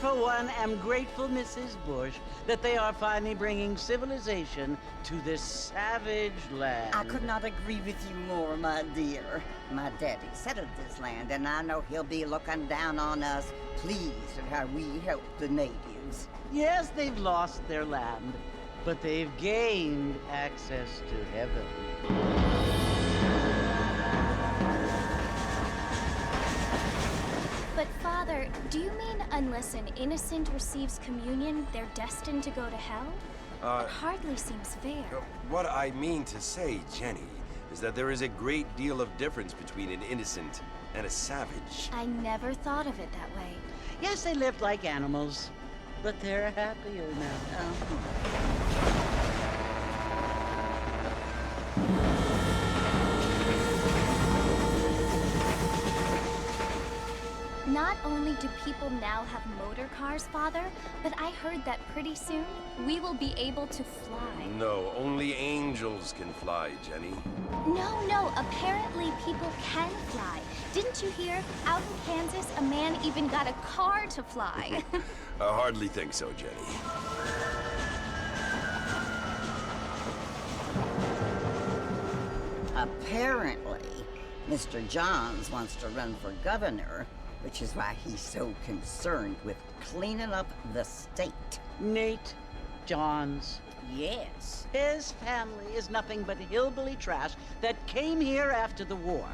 for one, am grateful, Mrs. Bush, that they are finally bringing civilization to this savage land. I could not agree with you more, my dear. My daddy settled this land, and I know he'll be looking down on us, pleased at how we help the natives. Yes, they've lost their land, but they've gained access to heaven. But Father, do you mean unless an innocent receives communion, they're destined to go to hell? It hardly seems fair. What I mean to say, Jenny, is that there is a great deal of difference between an innocent and a savage. I never thought of it that way. Yes, they lived like animals, but they're happier now. Not only do people now have motor cars, Father, but I heard that pretty soon we will be able to fly. No, only angels can fly, Jenny. No, apparently people can fly. Didn't you hear? Out in Kansas, a man even got a car to fly. I hardly think so, Jenny. Apparently, Mr. Johns wants to run for governor, which is why he's so concerned with cleaning up the state. Nate Johns. Yes. His family is nothing but hillbilly trash that came here after the war.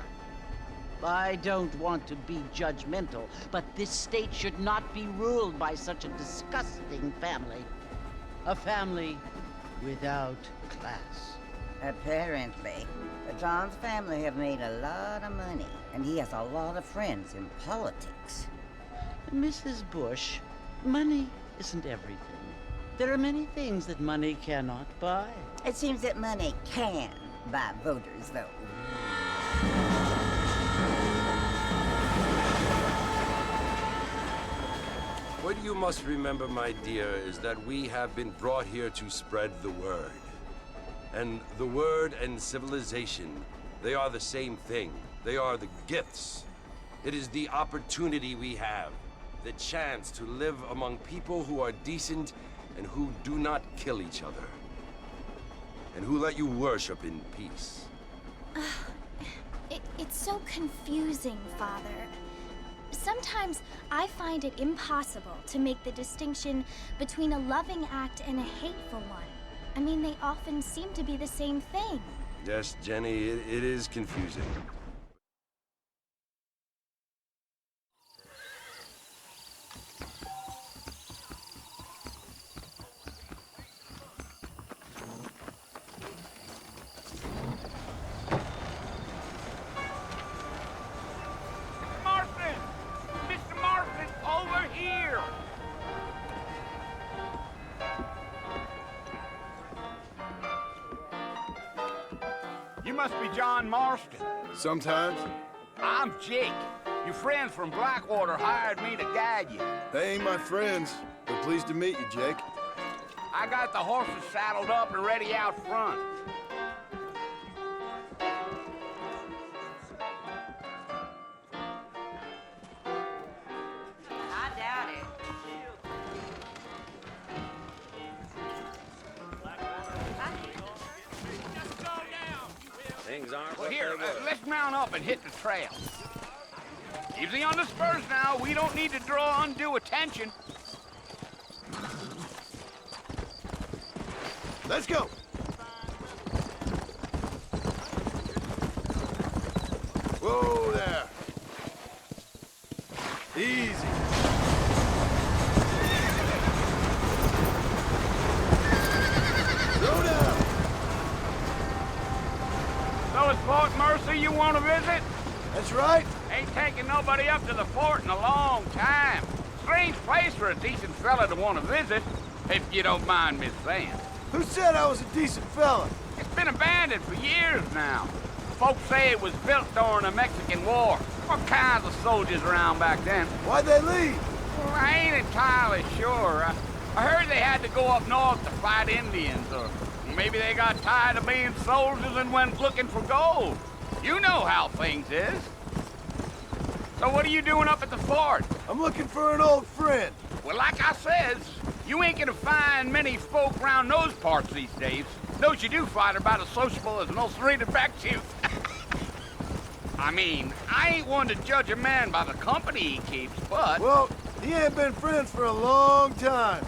I don't want to be judgmental, but this state should not be ruled by such a disgusting family. A family without class. Apparently, the Johns family have made a lot of money, and he has a lot of friends in politics. Mrs. Bush, money isn't everything. There are many things that money cannot buy. It seems that money can buy voters, though. What you must remember, my dear, is that we have been brought here to spread the word. And the word and civilization, they are the same thing. They are the gifts. It is the opportunity we have, the chance to live among people who are decent and who do not kill each other, and who let you worship in peace. It's so confusing, Father. Sometimes I find it impossible to make the distinction between a loving act and a hateful one. I mean, they often seem to be the same thing. Yes, Jenny, it is confusing. Marston! Mr. Marston, over here! You must be John Marston. Sometimes. I'm Jake. Your friends from Blackwater hired me to guide you. They ain't my friends, but pleased to meet you, Jake. I got the horses saddled up and ready out front. I doubt it. Things aren't Well, what here, they were. let's mount up and hit the trail. Easy on the spurs now. We don't need to draw undue attention. Let's go! Whoa there! Easy. Slow down! So it's Fort Mercy you want to visit? That's right. Ain't taking nobody up to the fort in a long time. Strange place for a decent fella to want to visit, if you don't mind me saying. Who said I was a decent fella? It's been abandoned for years now. Folks say it was built during the Mexican War. All kinds of soldiers around back then. Why'd they leave? Well, I ain't entirely sure. I heard they had to go up north to fight Indians, or maybe they got tired of being soldiers and went looking for gold. You know how things is. So what are you doing up at the fort? I'm looking for an old friend. Well, like I says, you ain't gonna find many folk round those parts these days. Those you do find are about as sociable as an ulcerated back tooth. I mean, I ain't one to judge a man by the company he keeps, but... Well, he ain't been friends for a long time.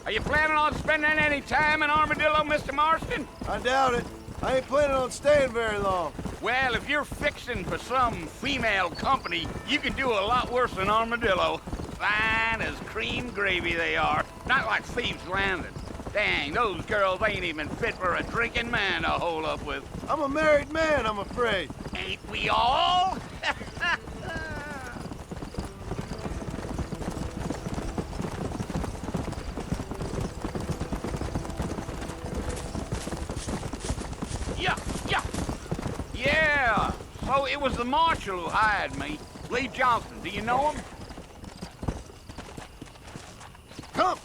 Are you planning on spending any time in Armadillo, Mr. Marston? I doubt it. I ain't planning on staying very long. Well, if you're fixing for some female company, you can do a lot worse than Armadillo. Fine as cream gravy they are. Not like Thieves' Landing. Dang, those girls ain't even fit for a drinking man to hole up with. I'm a married man, I'm afraid. Ain't we all? Yeah, so it was the marshal who hired me. Lee Johnson, do you know him? Come!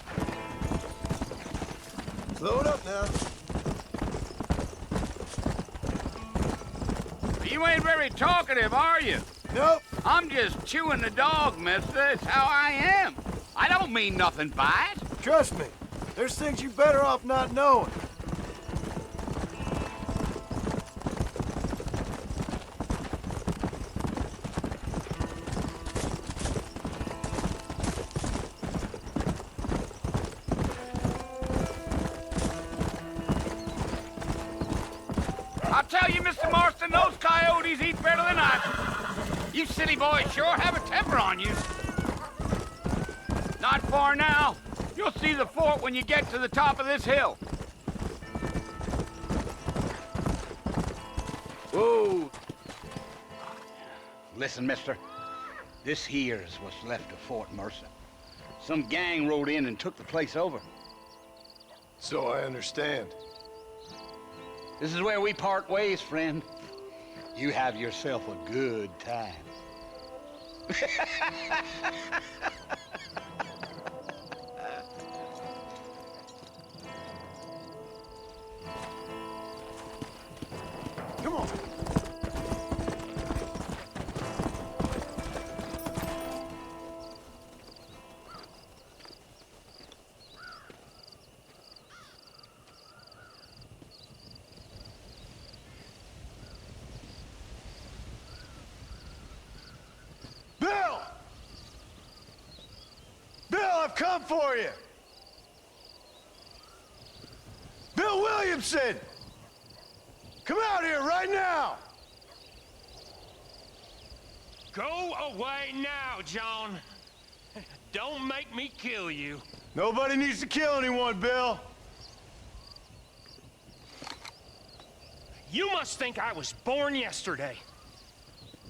Slow it up now. You ain't very talkative, are you? Nope. I'm just chewing the dog, mister. It's how I am. I don't mean nothing by it. Trust me. There's things you better off not knowing. I'll tell you, Mr. Marston, those coyotes eat better than I do. You city boys sure have a temper on you. Not far now. You'll see the fort when you get to the top of this hill. Whoa. Listen, mister. This here's what's left of Fort Mercer. Some gang rode in and took the place over. So I understand. This is where we part ways, friend. You have yourself a good time. Come on. Bill! Bill, I've come for you! Bill Williamson! Come out here right now! Go away now, John. Don't make me kill you. Nobody needs to kill anyone, Bill. You must think I was born yesterday.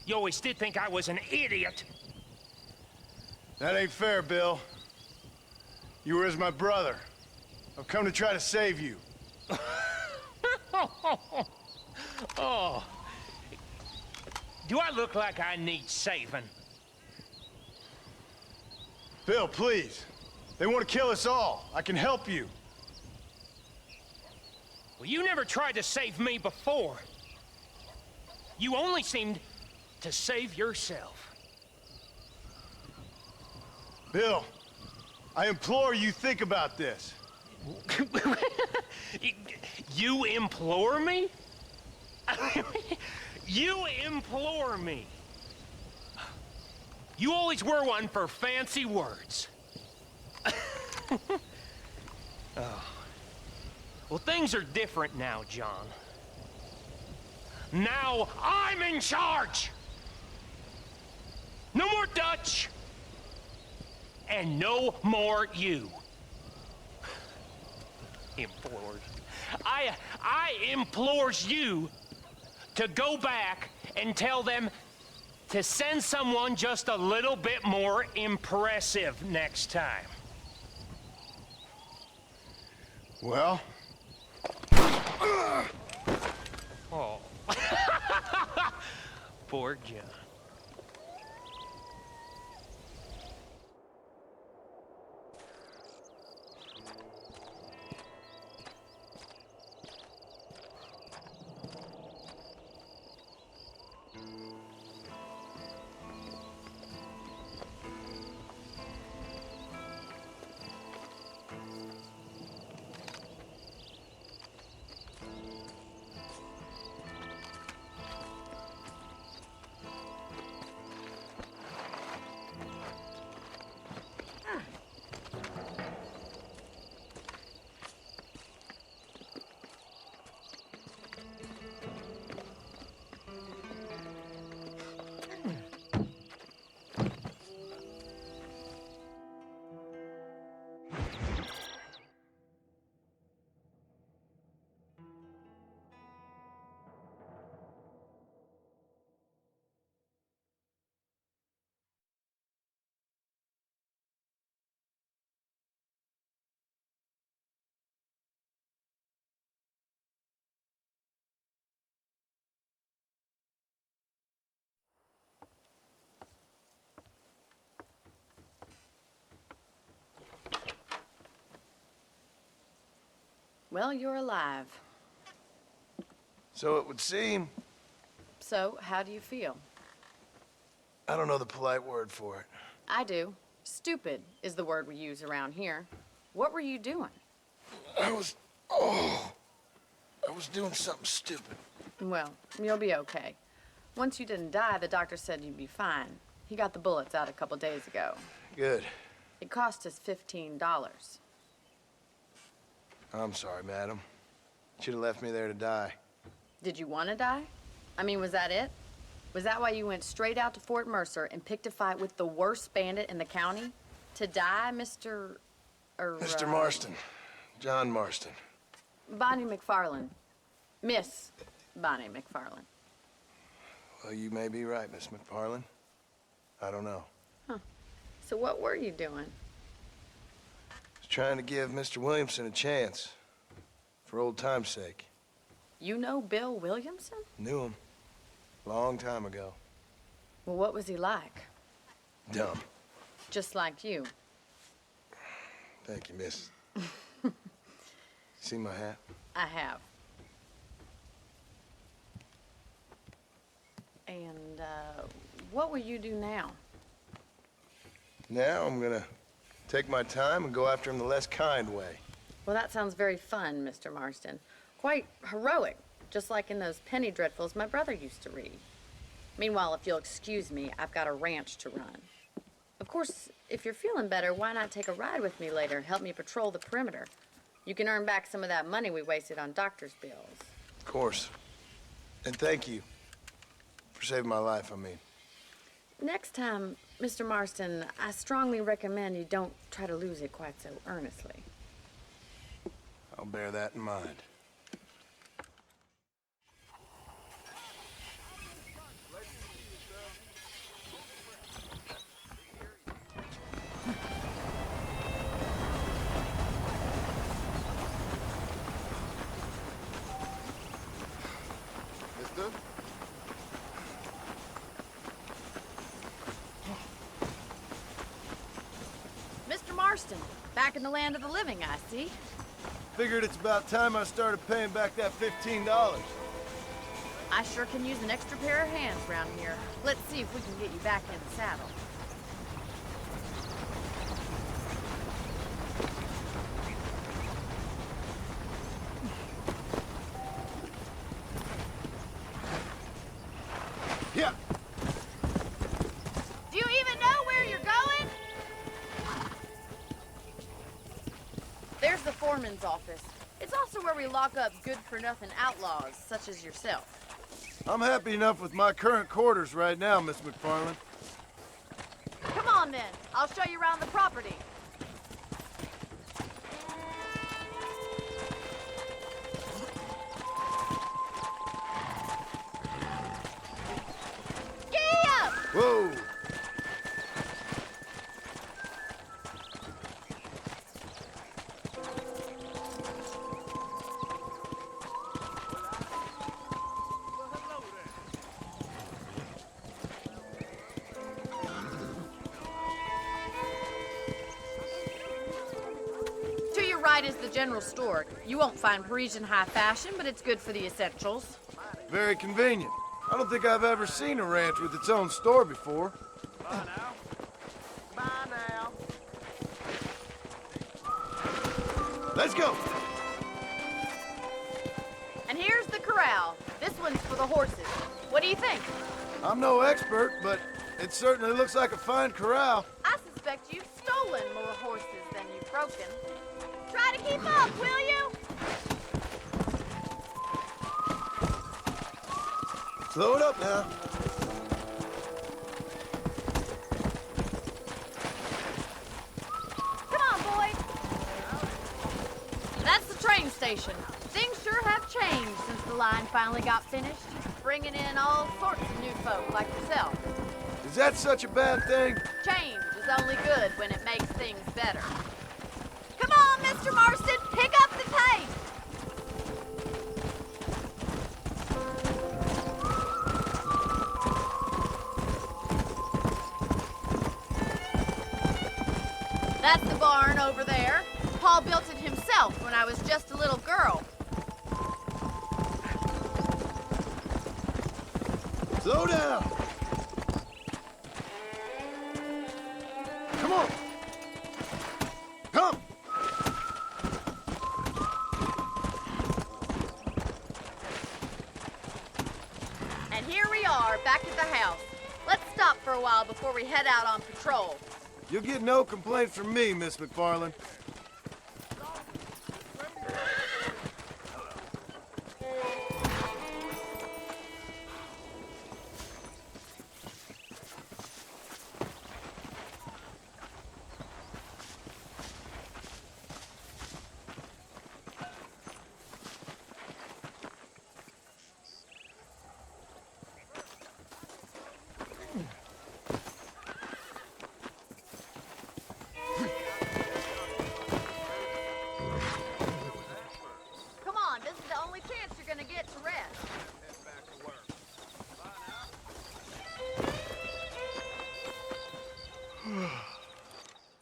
You always did think I was an idiot. That ain't fair, Bill. You were as my brother. I've come to try to save you. Oh. Do I look like I need saving? Bill, please. They want to kill us all. I can help you. Well, you never tried to save me before. You only seemed to save yourself. Bill, I implore you think about this. You implore me? You implore me. You always were one for fancy words. Oh. Well, things are different now, John. Now I'm in charge! No more Dutch! And no more you. Implores. I implores you to go back and tell them to send someone just a little bit more impressive next time. Well? Oh. Poor John. Well, you're alive. So it would seem. So, how do you feel? I don't know the polite word for it. I do. Stupid is the word we use around here. What were you doing? I was doing something stupid. Well, you'll be okay. Once you didn't die, the doctor said you'd be fine. He got the bullets out a couple days ago. Good. It cost us $15. I'm sorry, madam. Should have left me there to die. Did you want to die? I mean, was that it? Was that why you went straight out to Fort Mercer and picked a fight with the worst bandit in the county? To die, Mr. Mr. Marston. John Marston. Bonnie McFarland. Miss Bonnie McFarland. Well, you may be right, Miss McFarland. I don't know. So what were you doing? I was trying to give Mr. Williamson a chance. For old time's sake. You know Bill Williamson? Knew him. Long time ago. Well, what was he like? Dumb. Just like you. Thank you, miss. See my hat? I have. And, what will you do now? Now I'm gonna take my time and go after him the less kind way. Well, that sounds very fun, Mr. Marston. Quite heroic, just like in those penny dreadfuls my brother used to read. Meanwhile, if you'll excuse me, I've got a ranch to run. Of course, if you're feeling better, why not take a ride with me later and help me patrol the perimeter? You can earn back some of that money we wasted on doctor's bills. Of course. And thank you for saving my life, I mean. Next time, Mr. Marston, I strongly recommend you don't try to lose it quite so earnestly. I'll bear that in mind. Mister? Mr. Marston, back in the land of the living, I see. Figured it's about time I started paying back that $15. I sure can use an extra pair of hands around here. Let's see if we can get you back in the saddle. Yeah. Do you even know where you're going? There's the foreman's office. It's also where we lock up good-for-nothing outlaws, such as yourself. I'm happy enough with my current quarters right now, Miss McFarland. Come on, then. I'll show you around the property. Giddy up! Whoa! To your right is the general store. You won't find Parisian high fashion, but it's good for the essentials. Very convenient. I don't think I've ever seen a ranch with its own store before. Bye now. Bye now. Let's go! And here's the corral. This one's for the horses. What do you think? I'm no expert, but it certainly looks like a fine corral. I suspect you've stolen more horses than you've broken. Try to keep up, will you? Slow it up now. Come on, boys. That's the train station. Things sure have changed since the line finally got finished, bringing in all sorts of new folk like yourself. Is that such a bad thing? Change is only good when it makes things better. Come on, Mr. Marston, pick up the pace. That's the barn over there. Paul built it himself myself when I was just a little girl. Slow down. Come on. Come. And here we are, back at the house. Let's stop for a while before we head out on patrol. You'll get no complaints from me, Miss McFarland. Come on, this is the only chance you're gonna get to rest.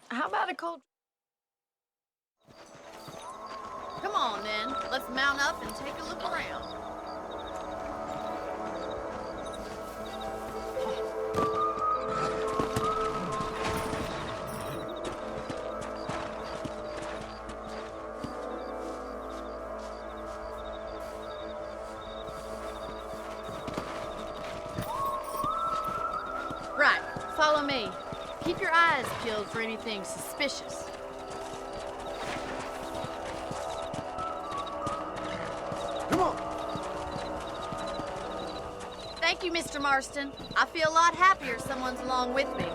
How about a cold... Come on, then. Let's mount up and take a look around. Right. Follow me. Keep your eyes peeled for anything suspicious. Come on. Thank you, Mr. Marston. I feel a lot happier someone's along with me.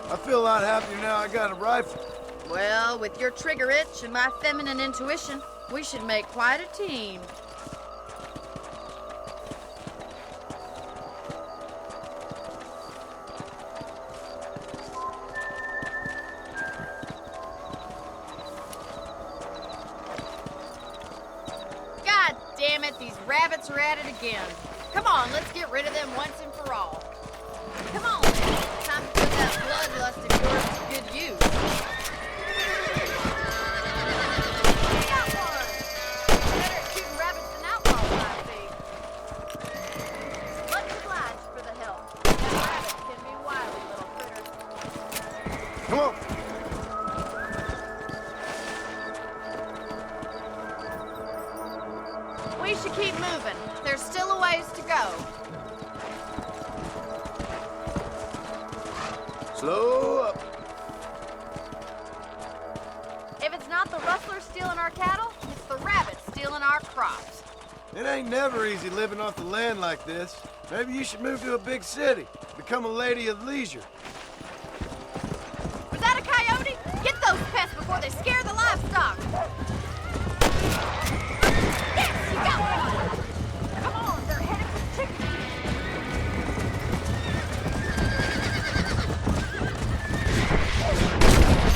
I feel a lot happier now I got a rifle. Well, with your trigger itch and my feminine intuition, we should make quite a team. God damn it, these rabbits are at it again. Come on, let's get rid of them once and for all. Come on, then. Time to put that bloodlust of yours to good use. Got one! Better at shooting rabbits than outlaws, I see. Much obliged for the help. Them rabbits can be wily little critters. Come on. We should keep moving. There's still a ways to go. Slow up. If it's not the rustlers stealing our cattle, it's the rabbits stealing our crops. It ain't never easy living off the land like this. Maybe you should move to a big city. Become a lady of leisure. Was that a coyote? Get those pests before they scare the livestock. Yes, you got one. Come on, they're headed for the chickens.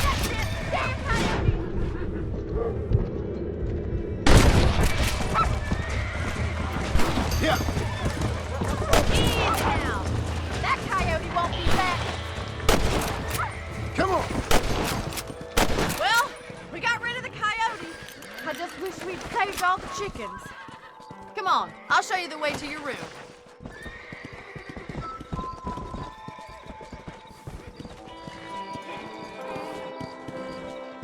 That's it. Damn coyote. Yeah. Easy now. That coyote won't be back. Come on. Well, we got rid of the coyote. I just wish we'd saved all the chickens. Come on, I'll show you the way to your room.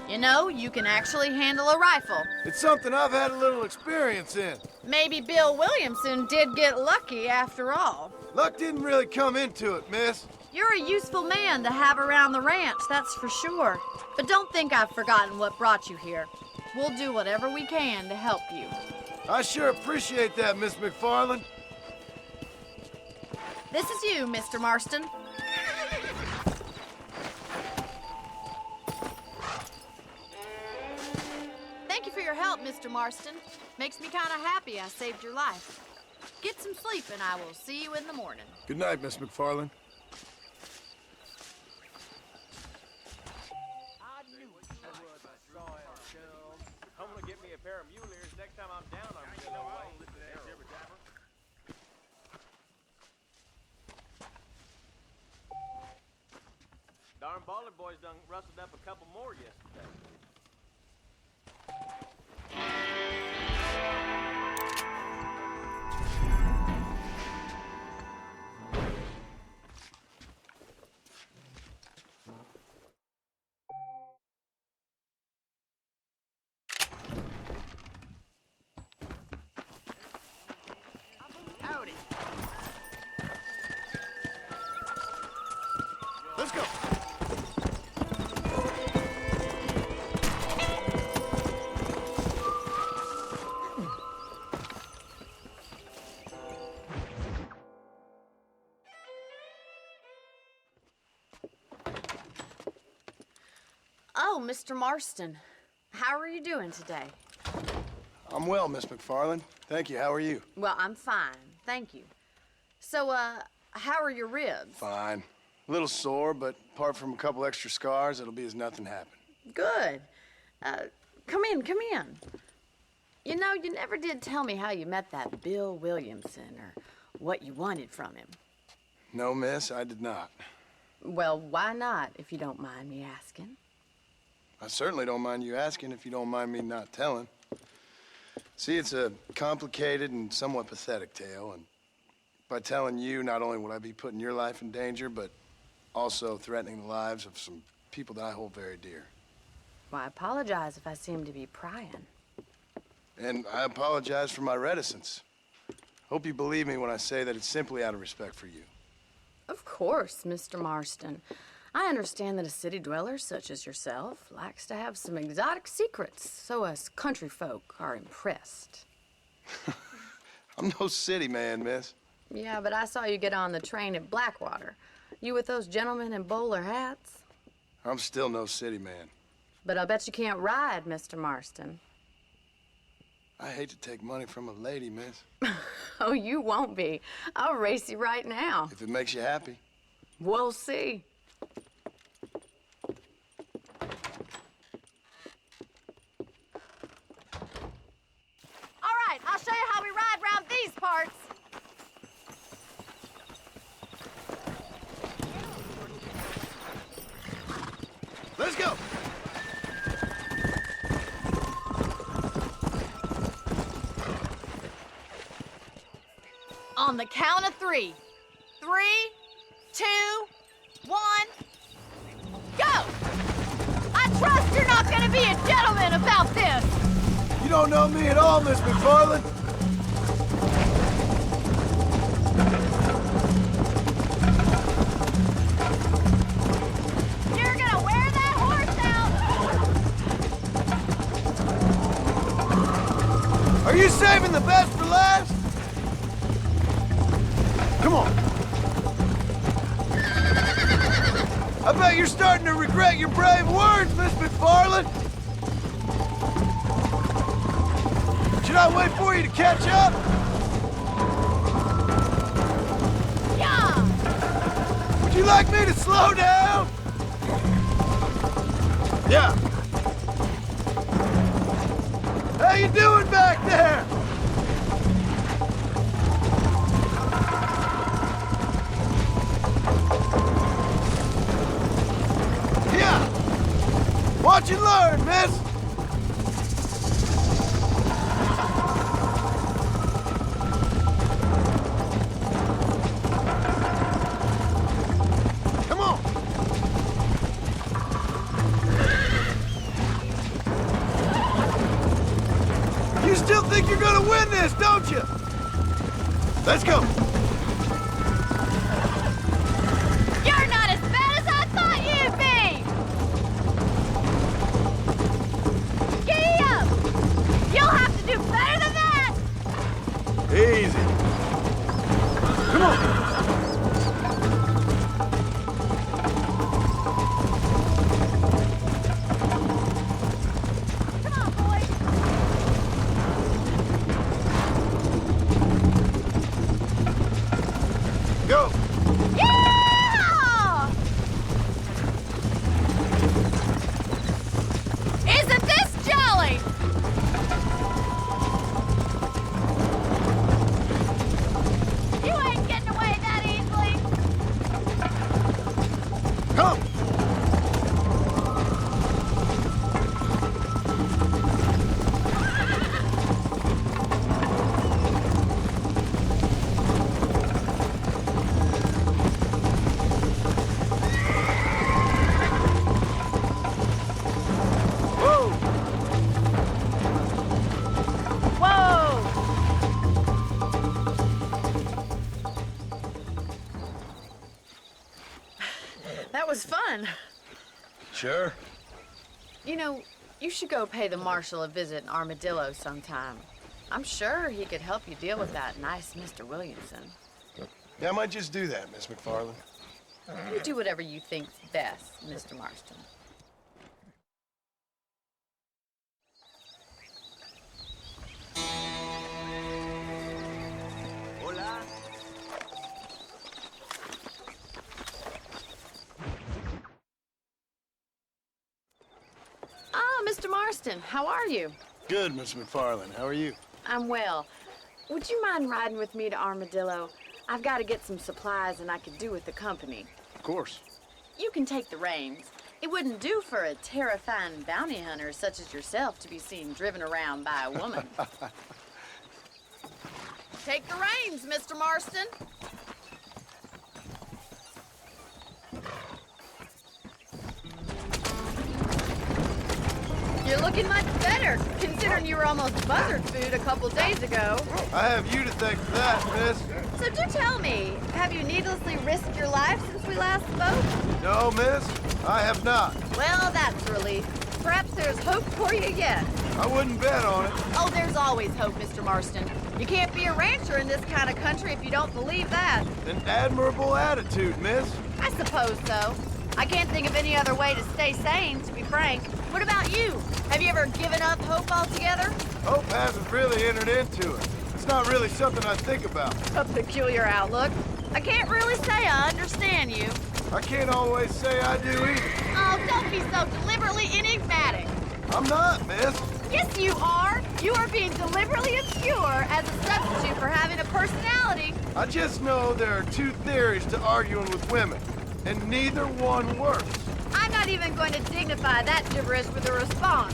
You know, you can actually handle a rifle. It's something I've had a little experience in. Maybe Bill Williamson did get lucky after all. Luck didn't really come into it, miss. You're a useful man to have around the ranch, that's for sure. But don't think I've forgotten what brought you here. We'll do whatever we can to help you. I sure appreciate that, Miss McFarland. This is you, Mr. Marston. Thank you for your help, Mr. Marston. Makes me kind of happy I saved your life. Get some sleep and I will see you in the morning. Good night, Miss McFarland. I'm gonna get me a pair of mule ears next time I'm down on you know I ain't listening to that jibber jabber. Darn baller boys done rustled up a couple more yesterday. Let's go. Oh, Mr. Marston. How are you doing today? I'm well, Miss McFarland. Thank you. How are you? Well, I'm fine. Thank you. So, how are your ribs? Fine. A little sore, but apart from a couple extra scars, it'll be as nothing happened. Good. Come in, come in. You know, you never did tell me how you met that Bill Williamson or what you wanted from him. No, miss, I did not. Well, why not, if you don't mind me asking? I certainly don't mind you asking if you don't mind me not telling. See, it's a complicated and somewhat pathetic tale, and by telling you, not only would I be putting your life in danger, but also threatening the lives of some people that I hold very dear. Well, I apologize if I seem to be prying. And I apologize for my reticence. Hope you believe me when I say that it's simply out of respect for you. Of course, Mr. Marston. I understand that a city dweller such as yourself likes to have some exotic secrets, so us country folk are impressed. I'm no city man, miss. Yeah, but I saw you get on the train at Blackwater. You with those gentlemen in bowler hats? I'm still no city man. But I'll bet you can't ride, Mr. Marston. I hate to take money from a lady, miss. Oh, you won't be. I'll race you right now. If it makes you happy. We'll see. All right, I'll show you how we ride round these parts. Let's go! On the count of 3. 3, 2, 1, go! I trust you're not gonna be a gentleman about this! You don't know me at all, Miss McFarland. You're gonna wear that horse out! Are you saving the best for last? Come on. I bet you're starting to regret your brave words, Miss McFarland. Should I wait for you to catch up? Yeah! Would you like me to slow down? Yeah. How you doing back there? Yeah. Watch and learn, miss. Come on. You still think you're gonna win this, don't you? Let's go. You're not as bad as I thought you'd be! Giddy up! You'll have to do better than that! Easy. Come on. Come on, boys! Go. Yeah! Isn't this jolly? You ain't getting away that easily. Come. was fun. Sure. You know, you should go pay the marshal a visit in Armadillo sometime. I'm sure he could help you deal with that nice Mr. Williamson. Yeah, I might just do that, Miss McFarland. You do whatever you think's best, Mr. Marston. Hola. Ah, Mr. Marston, how are you? Good, Miss McFarland. How are you? I'm well. Would you mind riding with me to Armadillo? I've got to get some supplies and I could do with the company. Of course. You can take the reins. It wouldn't do for a terrifying bounty hunter such as yourself to be seen driven around by a woman. Take the reins, Mr. Marston. You're looking much better, considering you were almost buzzard food a couple days ago. I have you to thank for that, miss. So do tell me, have you needlessly risked your life since we last spoke? No, miss, I have not. Well, that's a relief. Perhaps there's hope for you yet. I wouldn't bet on it. Oh, there's always hope, Mr. Marston. You can't be a rancher in this kind of country if you don't believe that. An admirable attitude, miss. I suppose so. I can't think of any other way to stay sane, to be frank. What about you? Have you ever given up hope altogether? Hope hasn't really entered into it. It's not really something I think about. A peculiar outlook. I can't really say I understand you. I can't always say I do either. Oh, don't be so deliberately enigmatic. I'm not, miss. Yes, you are. You are being deliberately obscure as a substitute for having a personality. I just know there are two theories to arguing with women, and neither one works. I'm not even going to dignify that gibberish with a response.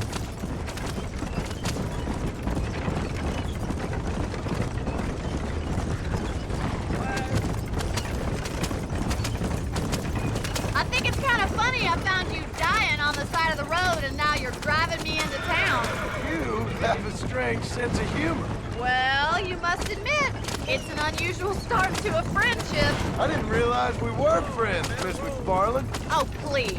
I think it's kind of funny I found you dying on the side of the road and now you're driving me into town. You have a strange sense of humor. Well, you must admit, it's an unusual start to a friendship. I didn't realize we were friends, Miss McFarland. Oh, please.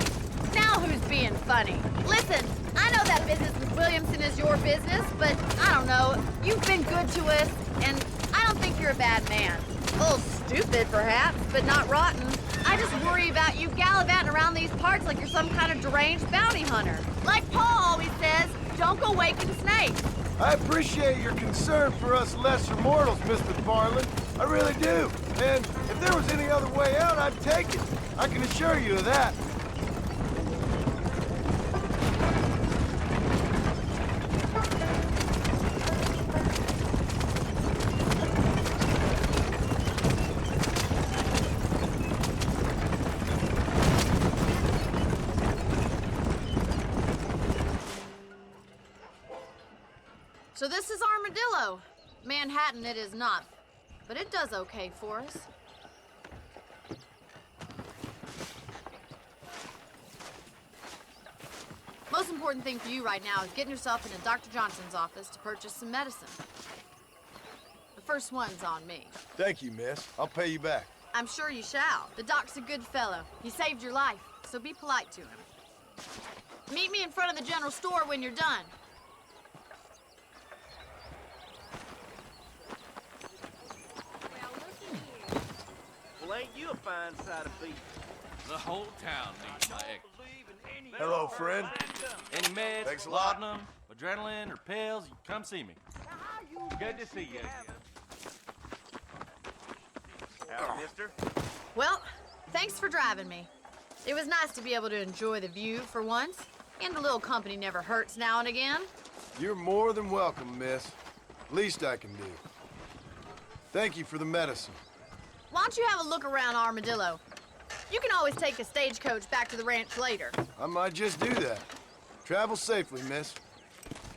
Now who's being funny? Listen, I know that business with Williamson is your business, but I don't know. You've been good to us, and I don't think you're a bad man. A little stupid, perhaps, but not rotten. I just worry about you gallivanting around these parts like you're some kind of deranged bounty hunter. Like Paul always says, don't go waking snakes. I appreciate your concern for us lesser mortals, Miss McFarland. I really do. And if there was any other way out, I'd take it. I can assure you of that. So this is Armadillo. Manhattan it is not, but it does okay for us. Most important thing for you right now is getting yourself into Dr. Johnson's office to purchase some medicine. The first one's on me. Thank you, miss. I'll pay you back. I'm sure you shall. The doc's a good fellow. He saved your life, so be polite to him. Meet me in front of the general store when you're done. Well, ain't you a fine sight of beef? The whole town needs my ex. Hello, friend. Any meds, Thanks a lot. laudanum, adrenaline, or pills, you come see me. Good to see you. Howdy, mister. Well, thanks for driving me. It was nice to be able to enjoy the view for once, and a little company never hurts now and again. You're more than welcome, miss. Least I can do. Thank you for the medicine. Why don't you have a look around Armadillo? You can always take a stagecoach back to the ranch later. I might just do that. Travel safely, miss.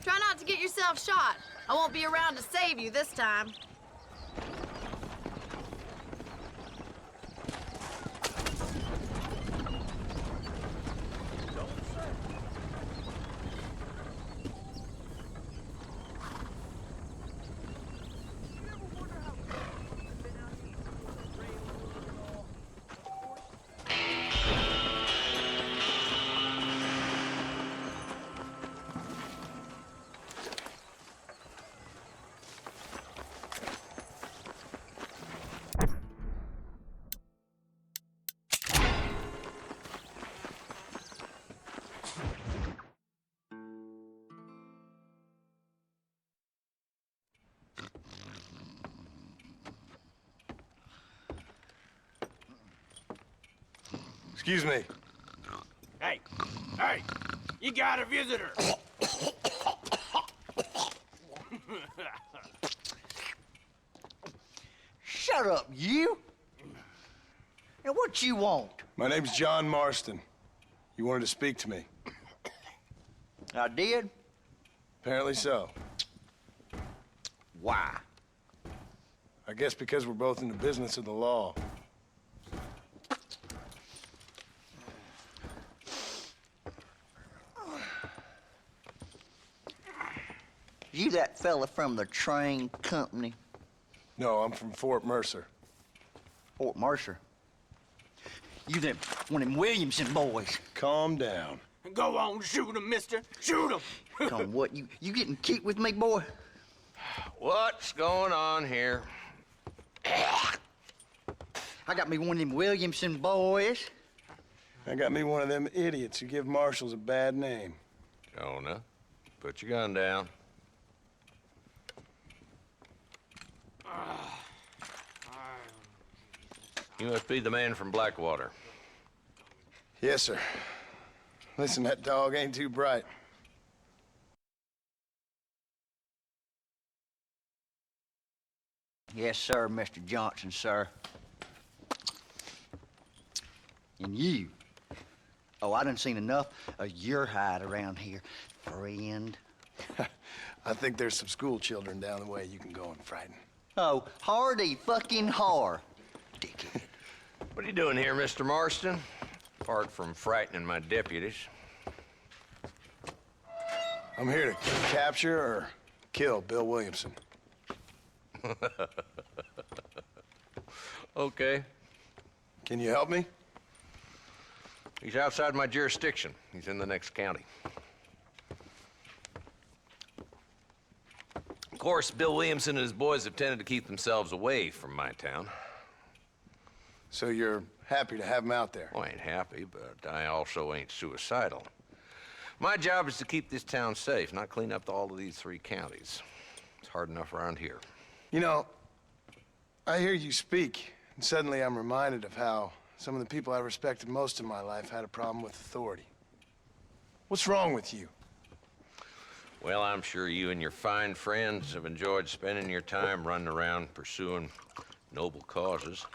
Try not to get yourself shot. I won't be around to save you this time. Excuse me. Hey, hey, you got a visitor. Shut up, you! Now, what you want? My name's John Marston. You wanted to speak to me. I did? Apparently so. Why? I guess because we're both in the business of the law. You that fella from the train company? No, I'm from Fort Mercer. Fort Mercer? You them one of them Williamson boys? Calm down. Go on, shoot him, mister. Shoot him. Come, what, you getting cute with me, boy? What's going on here? I got me one of them Williamson boys. I got me one of them idiots who give marshals a bad name. Jonah, put your gun down. You must be the man from Blackwater. Yes, sir. Listen, that dog ain't too bright. Yes, sir, Mr. Johnson, sir. And you. Oh, I done seen enough of your hide around here, friend. I think there's some school children down the way you can go and frighten. Oh, hardy fucking har. Dickhead. What are you doing here, Mr. Marston? Apart from frightening my deputies. I'm here to capture or kill Bill Williamson. Okay. Can you help me? He's outside my jurisdiction. He's in the next county. Of course, Bill Williamson and his boys have tended to keep themselves away from my town. So you're happy to have him out there? Well, I ain't happy, but I also ain't suicidal. My job is to keep this town safe, not clean up all of these 3 counties. It's hard enough around here. You know, I hear you speak, and suddenly I'm reminded of how some of the people I respected most in my life had a problem with authority. What's wrong with you? Well, I'm sure you and your fine friends have enjoyed spending your time running around pursuing noble causes.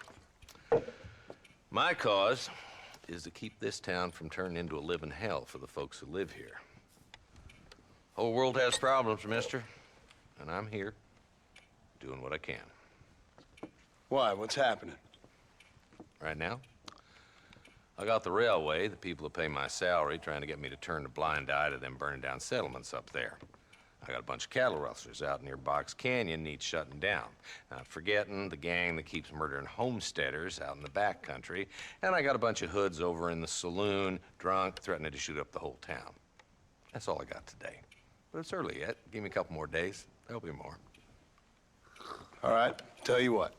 My cause is to keep this town from turning into a living hell for the folks who live here. Whole world has problems, mister, and I'm here doing what I can. Why? What's happening? Right now, I got the railway, the people who pay my salary, trying to get me to turn a blind eye to them burning down settlements up there. I got a bunch of cattle rustlers out near Box Canyon needs shutting down. Not forgetting the gang that keeps murdering homesteaders out in the back country. And I got a bunch of hoods over in the saloon, drunk, threatening to shoot up the whole town. That's all I got today. But it's early yet. Give me a couple more days. There'll be more. All right, tell you what.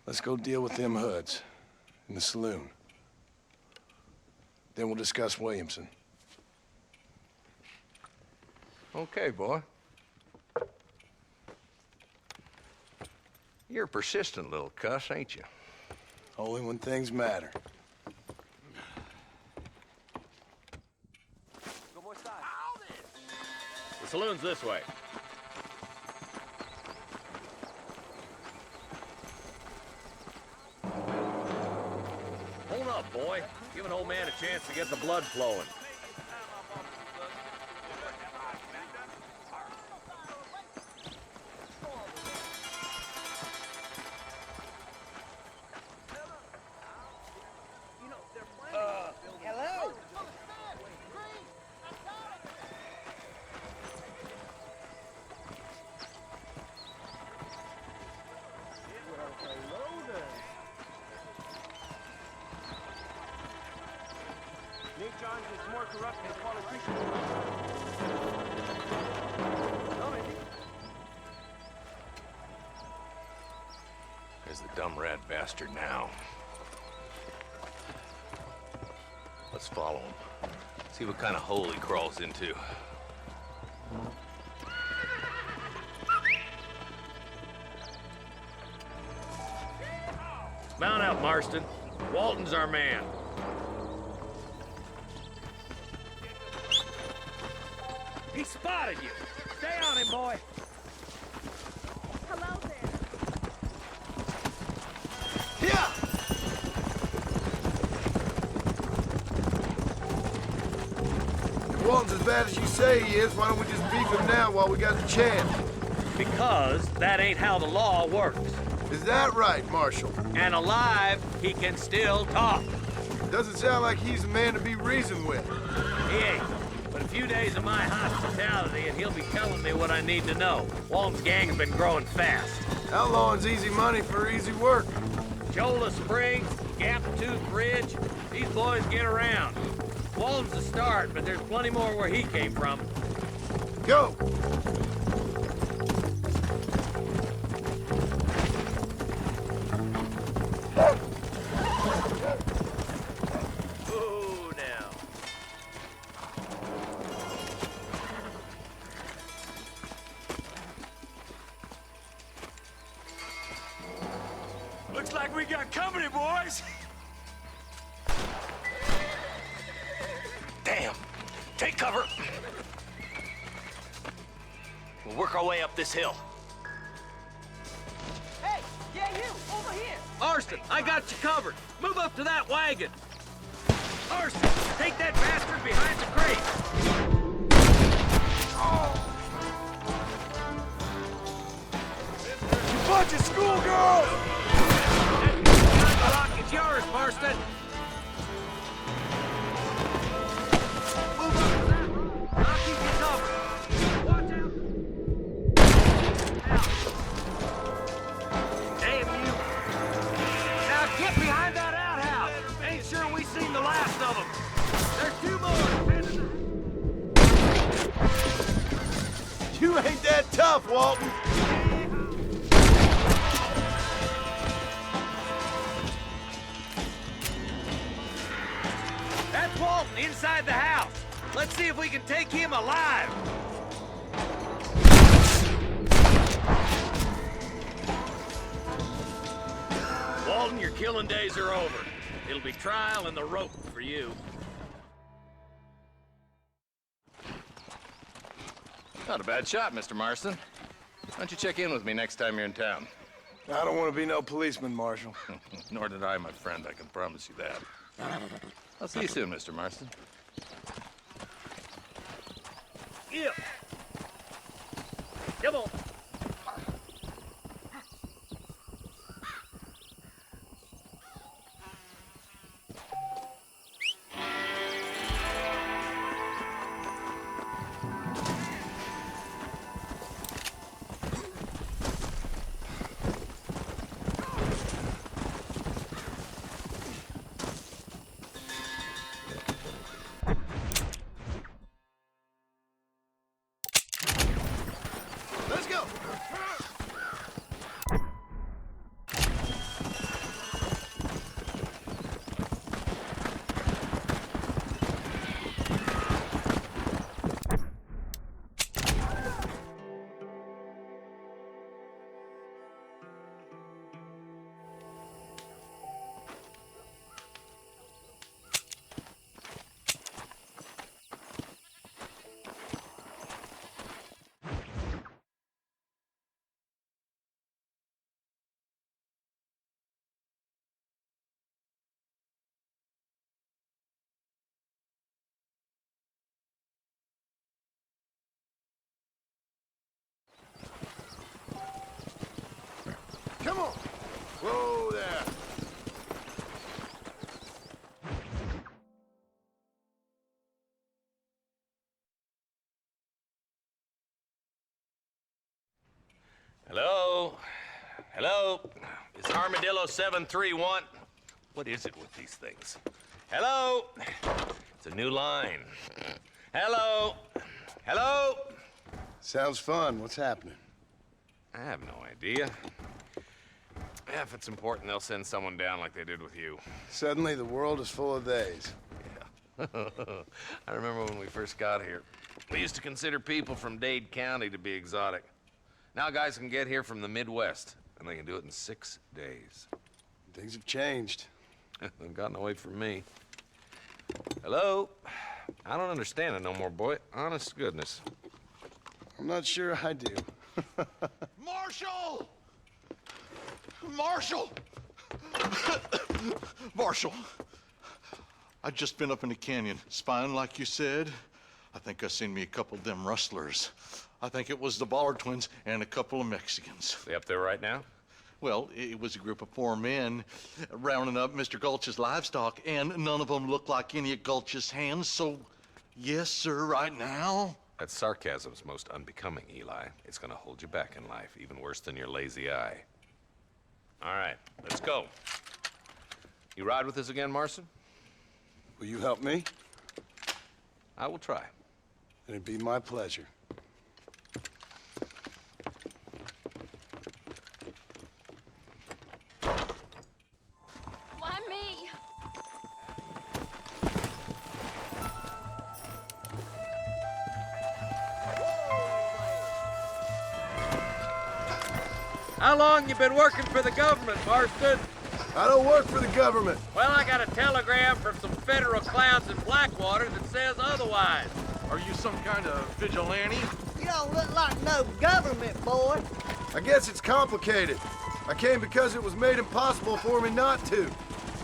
Let's go deal with them hoods in the saloon. Then we'll discuss Williamson. Okay, boy. You're a persistent little cuss, ain't you? Only when things matter. The saloon's this way. Hold up, boy. Give an old man a chance to get the blood flowing. Hello? Nate Johns is more corrupt than politicians. There's the dumb rat bastard now. Let's follow him. See what kind of hole he crawls into. Mount out, Marston. Walton's our man. He spotted you. Stay on him, boy. Hello there. Yeah! If Walton's as bad as you say he is, why don't we just beef him now while we got the chance? Because that ain't how the law works. Is that right, Marshal? And alive, he can still talk. Doesn't sound like he's a man to be reasoned with. He ain't. But a few days of my hospitality and he'll be telling me what I need to know. Walton's gang's been growing fast. Outlawing's easy money for easy work. Cholla Springs, Gap Tooth Ridge, these boys get around. Walton's the start, but there's plenty more where he came from. Go! Ooh, now. Looks like we got company, boys. Damn. Take cover. We'll work our way up this hill. Hey, yeah, you, over here. Marston, I got you covered. Move up to that wagon. Marston, take that bastard behind the crate. You bunch of schoolgirls! The rock is yours, Marston. Move up to that rock. I'll keep you covered. Watch out. Damn you. Now get behind that outhouse. Ain't sure we seen the last of them. There's two more. You ain't that tough, Walton. That's Walton inside the house. Let's see if we can take him alive. Walton, your killing days are over. It'll be trial and the rope for you. Not a bad shot, Mr. Marston. Why don't you check in with me next time you're in town? I don't want to be no policeman, Marshal. Nor did I, my friend. I can promise you that. I'll see you soon, Mr. Marston. Yeah. Come on. Let's go! Come on! Whoa there! Hello? Hello? It's Armadillo 731. What is it with these things? Hello? It's a new line. Hello? Hello? Sounds fun. What's happening? I have no idea. Yeah, if it's important, they'll send someone down like they did with you. Suddenly, the world is full of days. Yeah. I remember when we first got here. We used to consider people from Dade County to be exotic. Now guys can get here from the Midwest, and they can do it in 6 days. Things have changed. They've gotten away from me. Hello? I don't understand it no more, boy. Honest to goodness. I'm not sure I do. Marshal! Marshal! Marshal! I just been up in the canyon, spying like you said. I think I seen me a couple of them rustlers. I think it was the Ballard twins and a couple of Mexicans. They up there right now? Well, it was a group of 4 men rounding up Mr. Gulch's livestock, and none of them looked like any of Gulch's hands, so yes, sir, right now. That sarcasm's most unbecoming, Eli. It's gonna hold you back in life, even worse than your lazy eye. All right, let's go. You ride with us again, Marston? Will you help me? I will try. It'd be my pleasure. Why me? How long you been working for the government, Marston? I don't work for the government. Well, I got a telegram from some federal clowns in Blackwater that says otherwise. Are you some kind of vigilante? You don't look like no government, boy. I guess it's complicated. I came because it was made impossible for me not to.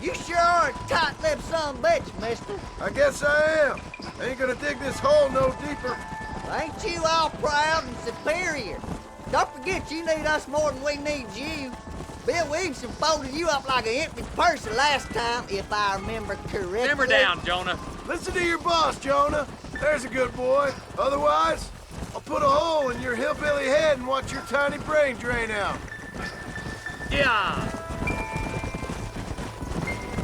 You sure are a tight-lipped son of a bitch, mister. I guess I am. I ain't gonna dig this hole no deeper. Ain't you all proud and superior? Don't forget you need us more than we need you. Bill Williamson folded you up like an empty purse the last time, if I remember correctly. Simmer down, Jonah. Listen to your boss, Jonah. There's a good boy. Otherwise, I'll put a hole in your hillbilly head and watch your tiny brain drain out. Yeah.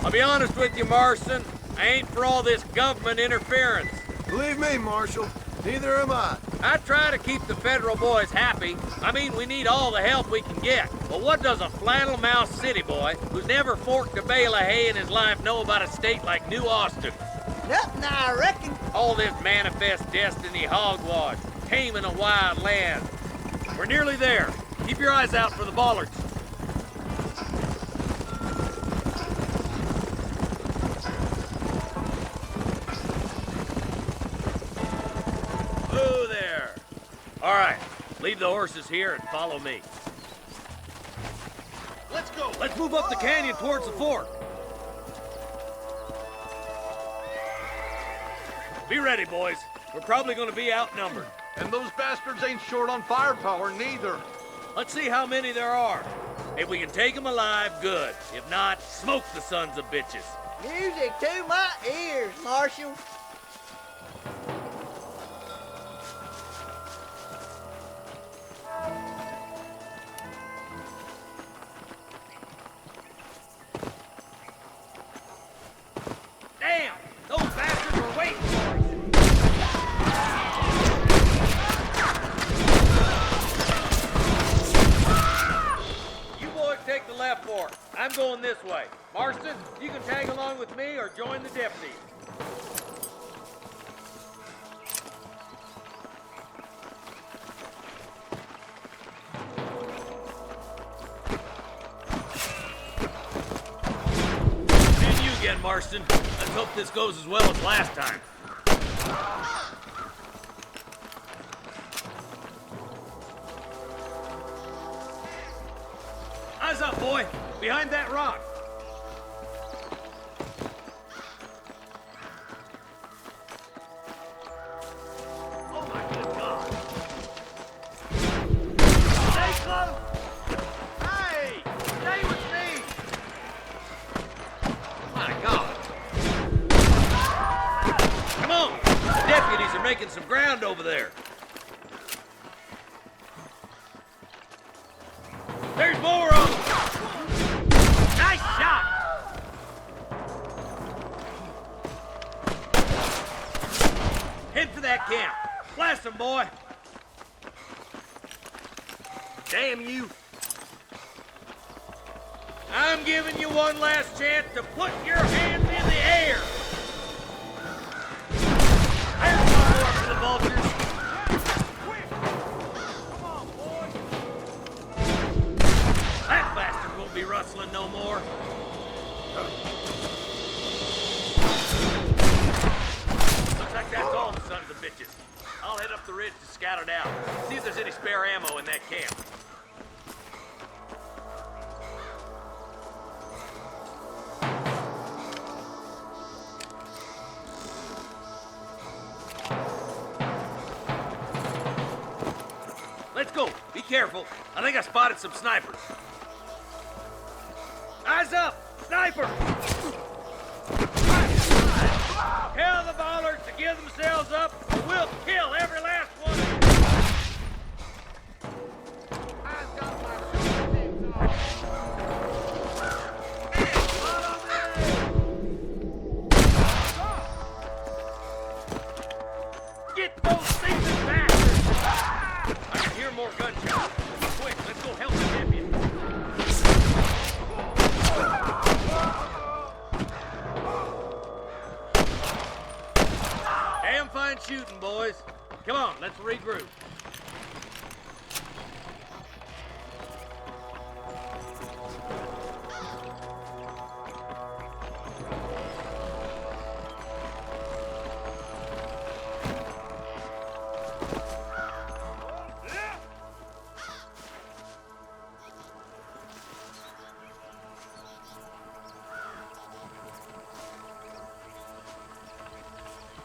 I'll be honest with you, Marston. I ain't for all this government interference. Believe me, Marshal, neither am I. I try to keep the federal boys happy. I mean, we need all the help we can get. But what does a flannel-mouthed city boy who's never forked a bale of hay in his life know about a state like New Austin? Nothing, I reckon. All this manifest destiny hogwash, taming a wild land. We're nearly there. Keep your eyes out for the Ballards. Whoa there. All right, leave the horses here and follow me. Let's go! Let's move up the canyon towards the fort. Be ready, boys. We're probably going to be outnumbered. And those bastards ain't short on firepower, neither. Let's see how many there are. If we can take them alive, good. If not, smoke the sons of bitches. Music to my ears, Marshal. Damn! Those bastards were waiting for us! You boys take the left fork. I'm going this way. Marston, you can tag along with me or join the deputies. And you again, Marston. Let's hope this goes as well as last time. Eyes up, boy. Behind that rock. Oh, my good God. Stay close. Hey, stay with me. My God. Come on. The deputies are making some ground over there. There's more of them! Nice shot! Head for that camp. Blast them, boy! Damn you! I'm giving you one last chance to put your hands in the air! There's one more for the vultures! That bastard won't be rustling. coming no more. Looks like that's all the sons of bitches. I'll head up the ridge to scout it out. See if there's any spare ammo in that camp. Let's go. Be careful. I think I spotted some snipers. Eyes up! Sniper! Tell the bollards to give themselves up, or we'll kill every last one of them. Get those things bastards! I can hear more gunshots. Quick, let's go help the champion. Damn fine shooting, boys. Come on, let's regroup.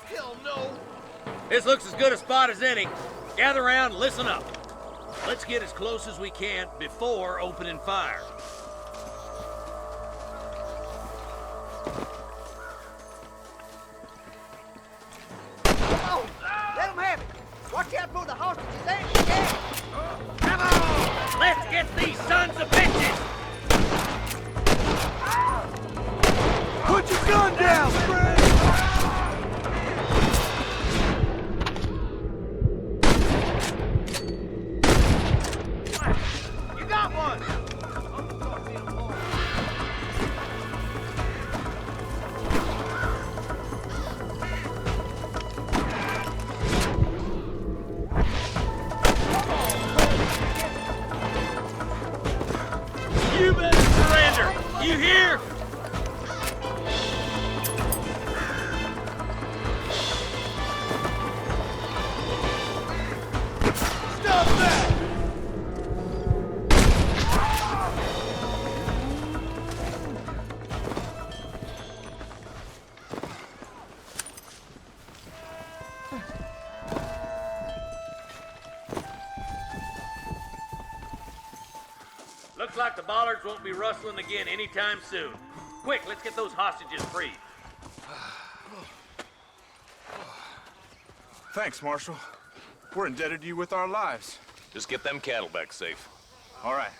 Hell no! This looks as good a spot as any. Gather around and listen up. Let's get as close as we can before opening fire. Come on! Let them have it! Watch out for the hostages and the gas! Come on! Let's get these sons of bitches! Put your gun down, Fred! You got one! You better surrender! You hear? Stop that! Looks like the bollards won't be rustling again anytime soon. Quick, let's get those hostages freed. Thanks, Marshal. We're indebted to you with our lives. Just get them cattle back safe. All right.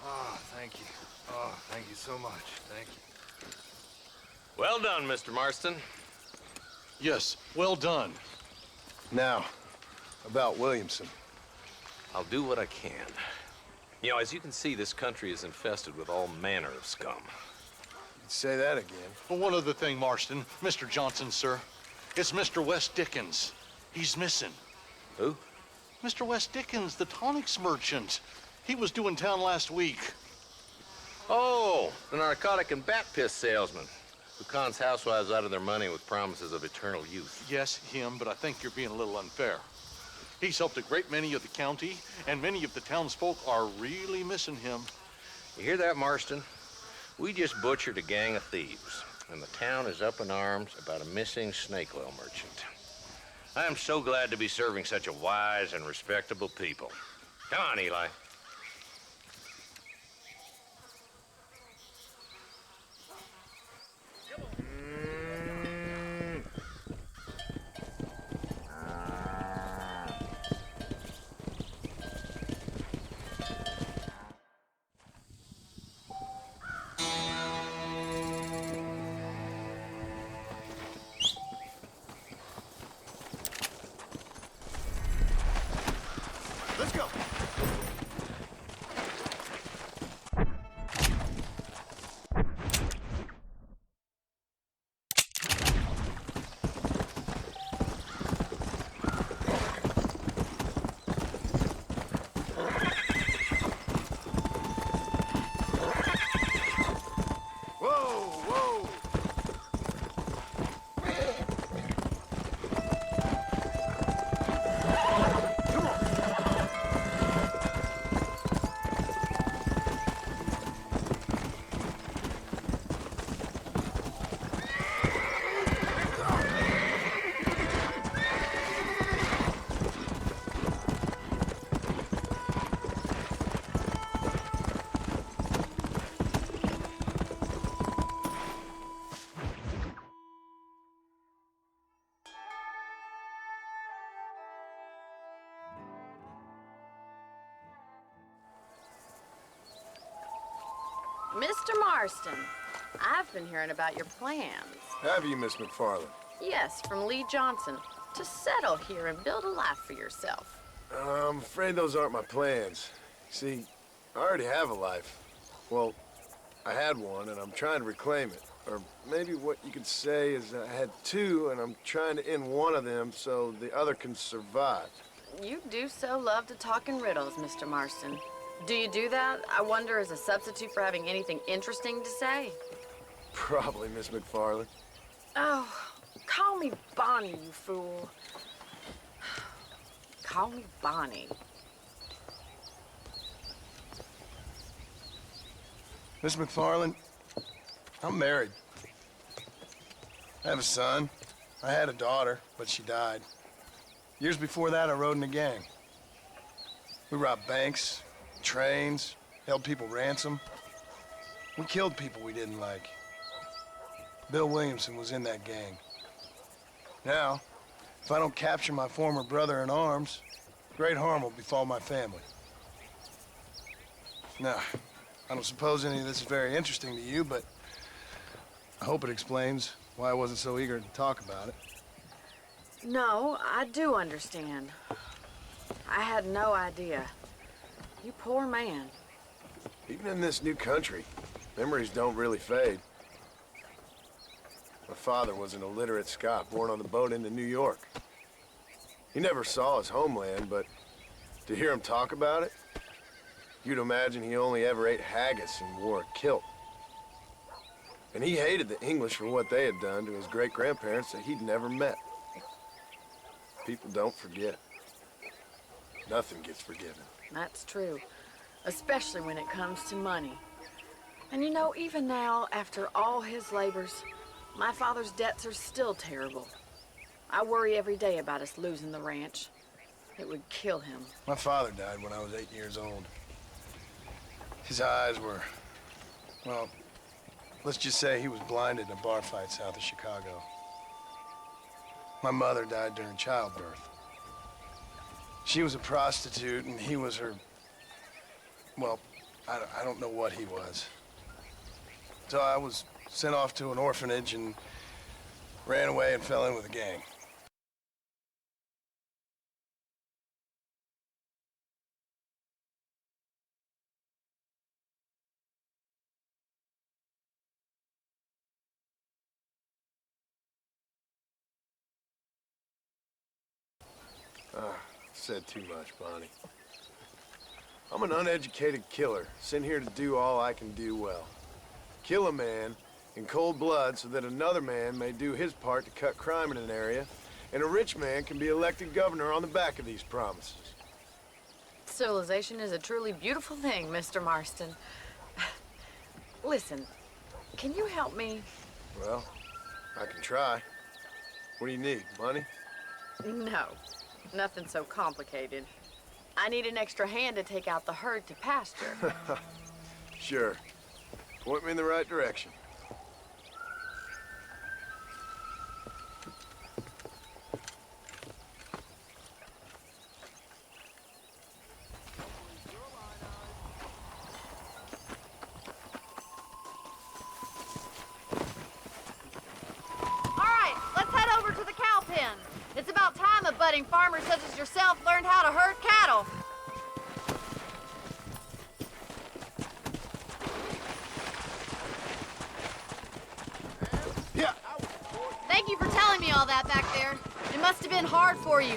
Oh, thank you. Oh, thank you so much. Thank you. Well done, Mr. Marston. Yes, well done. Now, about Williamson. I'll do what I can. You know, as you can see, this country is infested with all manner of scum. Say that again. Well, one other thing, Marston. Mr. Johnson, sir. It's Mr. Wes Dickens. He's missing. Who? Mr. Wes Dickens, the tonics merchant. He was due in town last week. Oh, the narcotic and bat piss salesman who cons housewives out of their money with promises of eternal youth. Yes, him, but I think you're being a little unfair. He's helped a great many of the county, and many of the townsfolk are really missing him. You hear that, Marston? We just butchered a gang of thieves, and the town is up in arms about a missing snake oil merchant. I am so glad to be serving such a wise and respectable people. Come on, Eli. Let's go. Mr. Marston, I've been hearing about your plans. Have you, Miss McFarland? Yes, from Lee Johnson, to settle here and build a life for yourself. I'm afraid those aren't my plans. See, I already have a life. Well, I had one, and I'm trying to reclaim it. Or maybe what you could say is I had two, and I'm trying to end one of them so the other can survive. You do so love to talk in riddles, Mr. Marston. Do you do that, I wonder, as a substitute for having anything interesting to say? Probably, Miss McFarland. Oh, call me Bonnie, you fool. Call me Bonnie. Miss McFarland, I'm married. I have a son. I had a daughter, but she died. Years before that, I rode in a gang. We robbed banks, trains, held people ransom. We killed people we didn't like. Bill Williamson was in that gang. Now, if I don't capture my former brother in arms, great harm will befall my family. Now, I don't suppose any of this is very interesting to you, but I hope it explains why I wasn't so eager to talk about it. No, I do understand. I had no idea. You poor man. Even in this new country, memories don't really fade. My father was an illiterate Scot born on the boat into New York. He never saw his homeland, but to hear him talk about it, you'd imagine he only ever ate haggis and wore a kilt. And he hated the English for what they had done to his great-grandparents that he'd never met. People don't forget. Nothing gets forgiven. That's true, especially when it comes to money. And you know, even now, after all his labors, my father's debts are still terrible. I worry every day about us losing the ranch. It would kill him. My father died when I was 8 years old. His eyes were, well, let's just say he was blinded in a bar fight south of Chicago. My mother died during childbirth. She was a prostitute, and he was her, well, I don't know what he was. So I was sent off to an orphanage and ran away and fell in with a gang. Said too much, Bonnie. I'm an uneducated killer, sent here to do all I can do well. Kill a man in cold blood so that another man may do his part to cut crime in an area, and a rich man can be elected governor on the back of these promises. Civilization is a truly beautiful thing, Mr. Marston. Listen, can you help me? Well, I can try. What do you need, money? No, nothing so complicated. I need an extra hand to take out the herd to pasture. Sure. Point me in the right direction. It's about time a budding farmer such as yourself learned how to herd cattle. Yeah. Thank you for telling me all that back there. It must have been hard for you.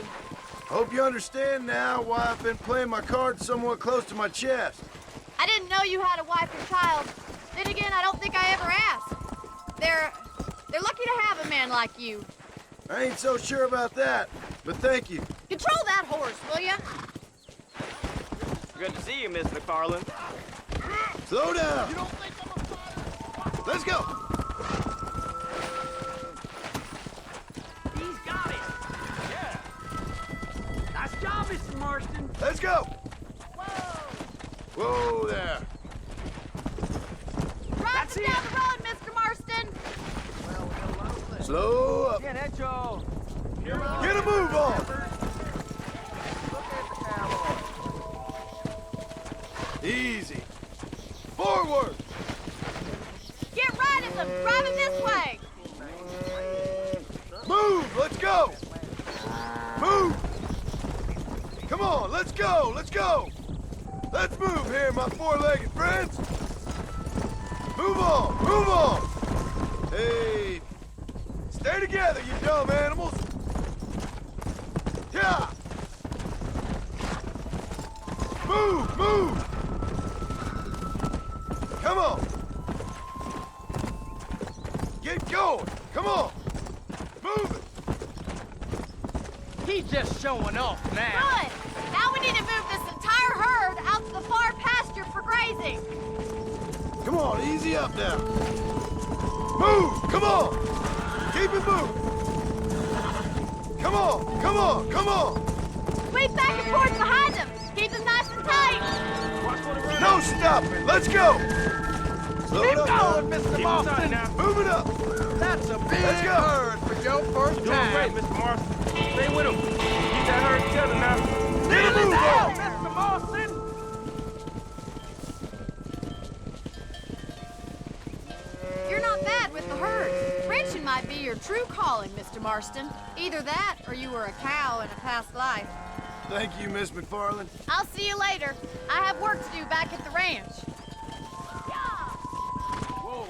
Hope you understand now why I've been playing my cards somewhat close to my chest. I didn't know you had a wife and child. Then again, I don't think I ever asked. They're lucky to have a man like you. I ain't so sure about that, but thank you. Control that horse, will ya? Good to see you, Miss McFarland. Slow down. Let's go. He's got it. Yeah. Nice job, Mr. Marston. Let's go. Whoa there. Drive it down the road, Mr. Marston. Slow up. Get it, Joe. Get a move on. Easy. Forward. him! Drive him this way! Move! Let's go! Move! Come on, let's go! Let's go! Let's move here, my four-legged friends! Move on! Move on! Hey! Stay together, you dumb animals! Yeah! Move! Move! Come on! Get going! Come on! Move it! He's just showing off now. Good! Now we need to move this entire herd out to the far pasture for grazing. Come on, easy up now. Move! Come on! Keep it moving! Come on! Come on! Come on! Sweep back and forth behind them. Keep them nice and tight. No stopping! Let's go! Slow Keep it up, going, man. Mr. Keep Marston. it tight. Move it up! That's a big Let's go. herd for your first Doing time. great, Mr. Marston. Stay with him. Keep that herd together now. Get a move on! Mr. Marston. You're not bad with the herd. Ranching might be your true calling, Mr. Marston. Either that, or you were a cow in a past life. Thank you, Miss McFarland. I'll see you later. I have work to do back at the ranch. Yeah. Whoa.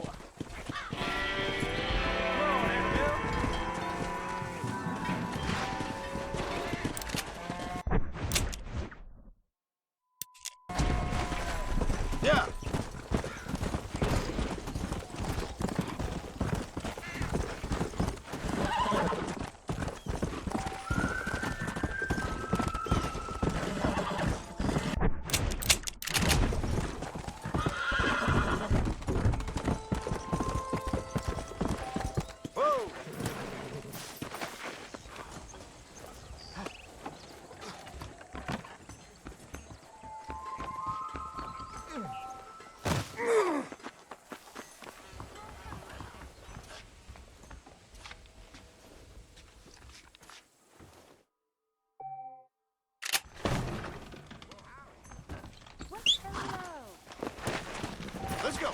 Let's go.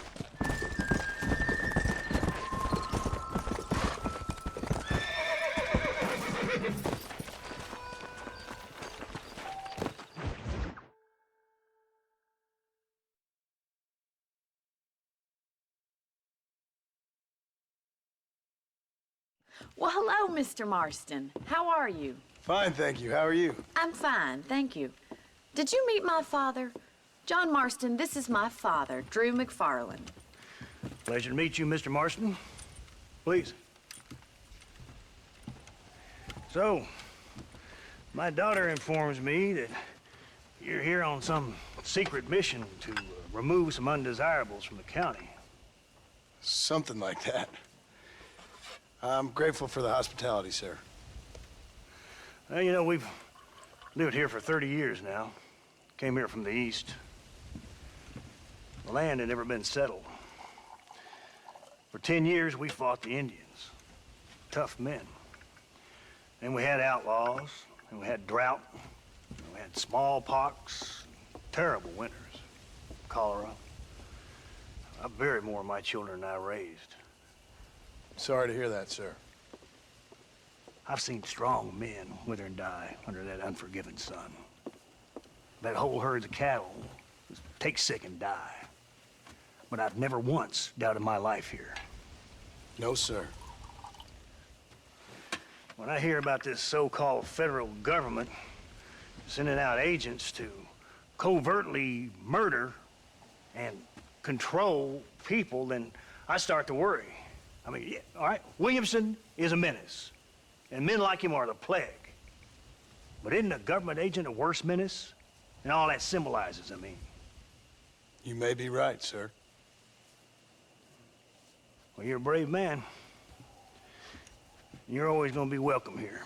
Well, hello, Mr. Marston. How are you? Fine, thank you. How are you? I'm fine, thank you. Did you meet my father? John Marston, this is my father, Drew McFarland. Pleasure to meet you, Mr. Marston. Please. So, my daughter informs me that you're here on some secret mission to remove some undesirables from the county. Something like that. I'm grateful for the hospitality, sir. Well, you know, we've lived here for 30 years now. Came here from the east. The land had never been settled. For 10 years, we fought the Indians. Tough men. Then we had outlaws, and we had drought, and we had smallpox, terrible winters, cholera. I buried more of my children than I raised. Sorry to hear that, sir. I've seen strong men wither and die under that unforgiving sun. That whole herds of cattle just take sick and die. But I've never once doubted my life here. No, sir. When I hear about this so-called federal government sending out agents to covertly murder and control people, then I start to worry. I mean, yeah, all right, Williamson is a menace, and men like him are the plague. But isn't a government agent a worse menace? And all that symbolizes, I mean. You may be right, sir. Well, you're a brave man. You're always gonna be welcome here.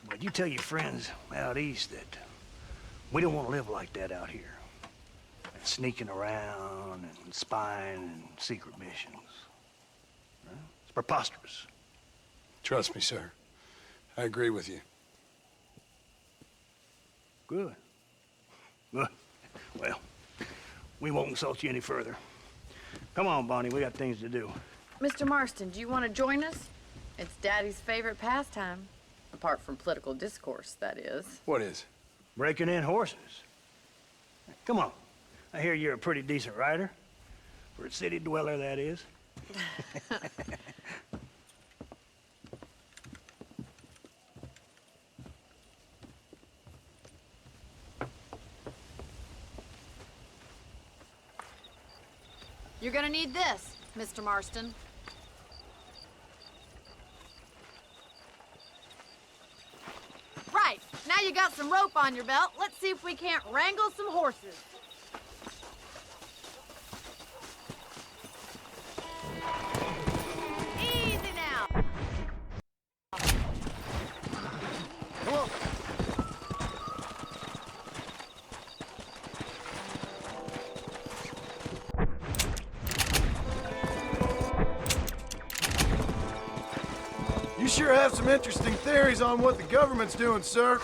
But you tell your friends out east that we don't want to live like that out here. Sneaking around and spying and secret missions. Right? It's preposterous. Trust me, sir. I agree with you. Good. Good. Well, we won't insult you any further. Come on, Bonnie, we got things to do. Mr. Marston, do you want to join us? It's Daddy's favorite pastime. Apart from political discourse, that is. What is? Breaking in horses. Come on. I hear you're a pretty decent rider. For a city dweller, that is. You're gonna need this, Mr. Marston. Right, now you got some rope on your belt. Let's see if we can't wrangle some horses. Easy now. Come on. You sure have some interesting theories on what the government's doing, sir.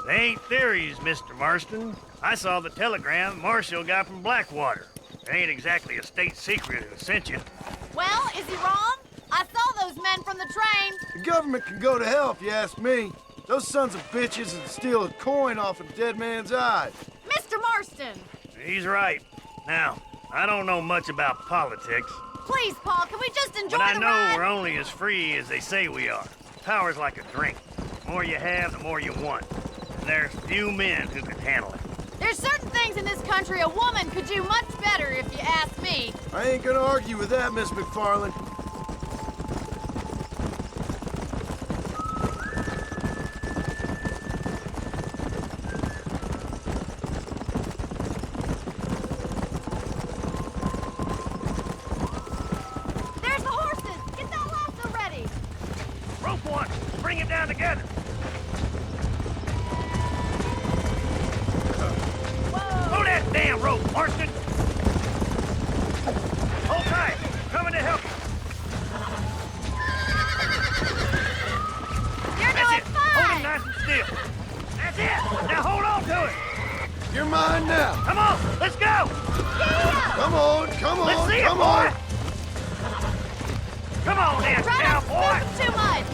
They ain't theories, Mr. Marston. I saw the telegram Marshall got from Blackwater. It ain't exactly a state secret who sent you. Well, is he wrong? I saw those men from the train. The government can go to hell if you ask me. Those sons of bitches would steal a coin off a dead man's eye. Mr. Marston! He's right. Now, I don't know much about politics, Please, Paul, can we just enjoy but I the know ride? we're only as free as they say we are. Power's like a drink. The more you have, the more you want. And there's few men who can handle it. There's certain things in this country a woman could do much better, if you ask me. I ain't gonna argue with that, Miss McFarland. There's the horses! Get that lasso ready! Rope one! We'll bring him down together! Pull that damn rope, Marston! Hold tight! Coming to help you! You're That's doing it! Hold him fine! nice and still! That's it! Now hold on to it! You're mine now. Come on! Let's go! Yeah! Come on, come on, Let's see come it, boy! on. Come on then, Try not to cowboy! move too much!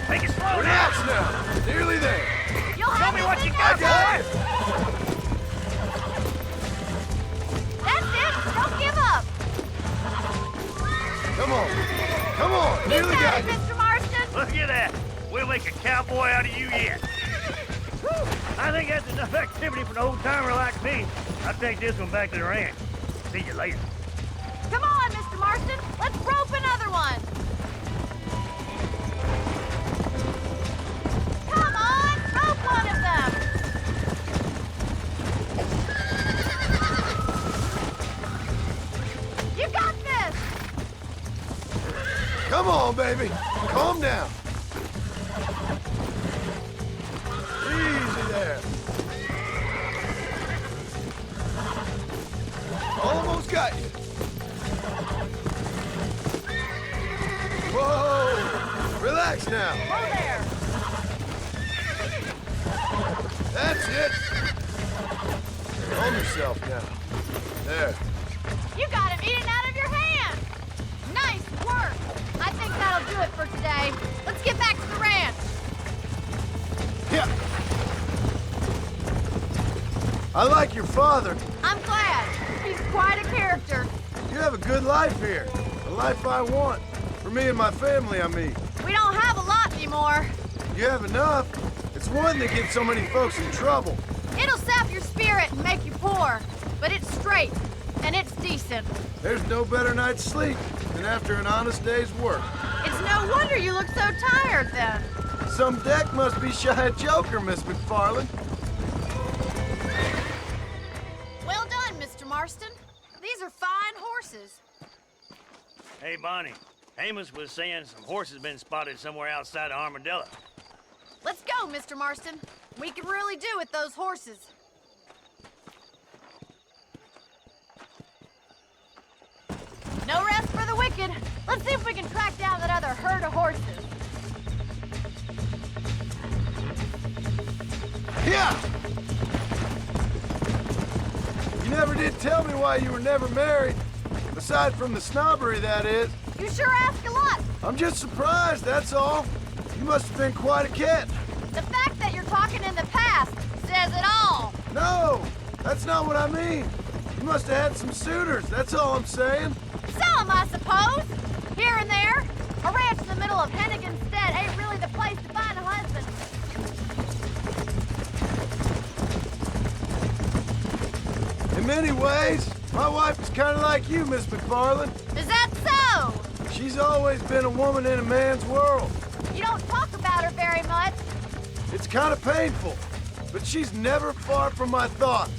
Take it slow Relax now! now. Nearly there. You'll Show have me this what in you no got, time. boy! That's it! Don't give up! Come on. Come on. You Nearly got got it, you. Mr. Marston! Look at that! We'll make a cowboy out of you yet! Whew. I think that's enough activity for an old-timer like me. I'll take this one back to the ranch. See you later. Come on, Mr. Marston! Let's rope another one! Come on! Rope one of them! You got this! Come on, baby. Calm down. Easy there. Almost got you. Whoa! Relax now. Hold there! That's it. Calm yourself now. There. You got him eating out of your hand! Nice work! I think that'll do it for today. Let's get back to the ranch. Yeah. I like your father. I'm glad. He's quite a character. You have a good life here. The life I want. For me and my family, I mean. We don't have a lot anymore. You have enough. It's one that gets so many folks in trouble. It'll sap your spirit and make you poor. But it's straight, and it's decent. There's no better night's sleep than after an honest day's work. It's no wonder you look so tired then. Some deck must be shy of Joker, Miss McFarland. Well done, Mr. Marston. These are fine horses. Hey, Bonnie. Amos was saying some horses been spotted somewhere outside of Armadillo. Let's go, Mr. Marston. We can really do with those horses. No rest for the wicked. Let's see if we can track down that other herd of horses. Yeah! You never did tell me why you were never married. A Aside from the snobbery, that is. You sure ask a lot. I'm just surprised, that's all. You must have been quite a kid. The fact that you're talking in the past says it all. No, that's not what I mean. You must have had some suitors, that's all I'm saying. Some, I suppose. Here and there. A ranch in the middle of Hennigan's Stead ain't really the place to find a husband. In many ways, my wife is kind of like you, Miss McFarland. Is that so? She's always been a woman in a man's world. You don't talk about her very much. It's kind of painful, but she's never far from my thoughts.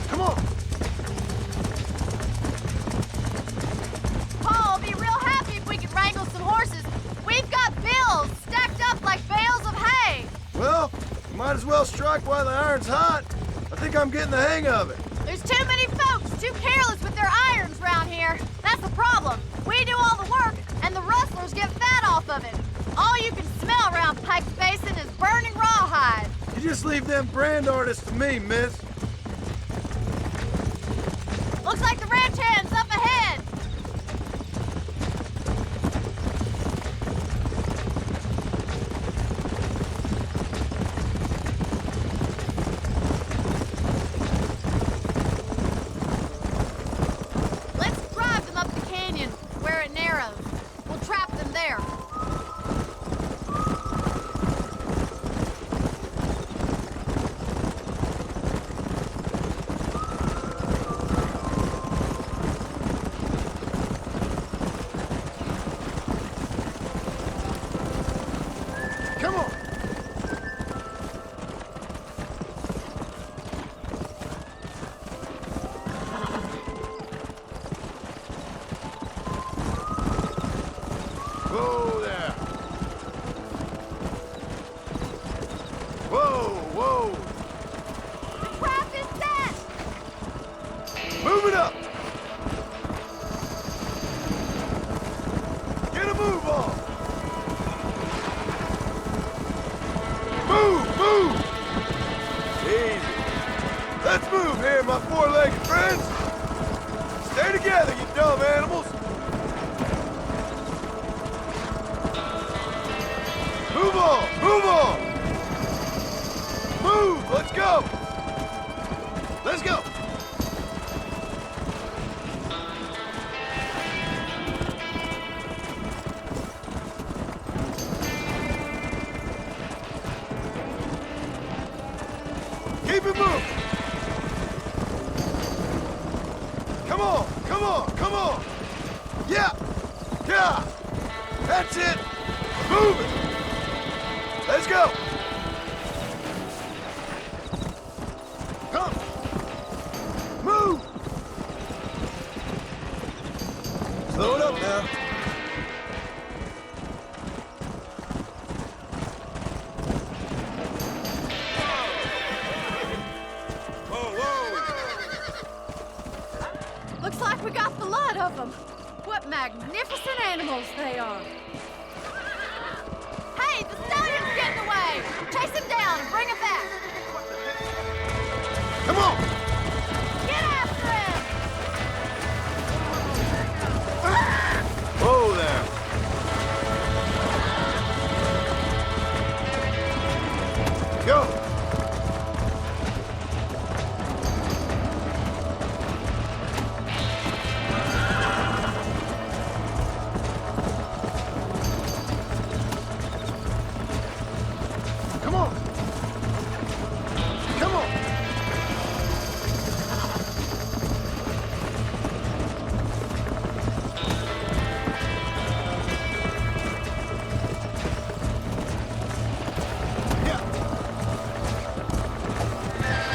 Come on. Paul will be real happy if we can wrangle some horses. We've got bills stacked up like bales of hay. Well, you might as well strike while the iron's hot. I think I'm getting the hang of it. There's too many folks too careless with their irons around here. That's the problem. We do all the work, and the rustlers get fat off of it. All you can smell around Pike's Basin is burning rawhide. You just leave them brand artists to me, miss. Looks like the ranch hand's up ahead. Let's drive them up the canyon where it narrows. We'll trap them there. Come on. Whoa there. Whoa, whoa. The trap is set. Move it up. Get a move on. Move, move. Easy. Let's move here, my four-legged friends. Stay together, you dumb animals. Move on, move on. Move, let's go. Let's go. Keep it moving. Come on, come on, come on. Yeah, yeah. That's it. Move it. Let's go. Come. Move. Slow it up now. Looks like we got the lot of them. What magnificent animals they are. Hey, the stallion's getting away. Chase him down and bring him back. Come on. Get after him. Whoa there. Go. Come on. Come on. Yeah.